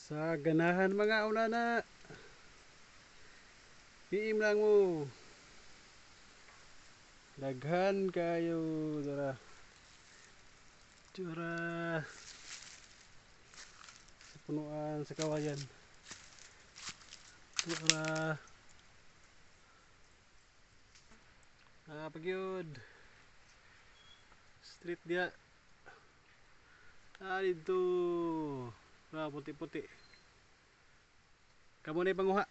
Sa ganahan mga unana, piim lang mo. Daghan kayo dara. Dara sa punuan sa kawayan. Dara pagyud. Street dia. Dito. Puti-puti. Kamu na panguha.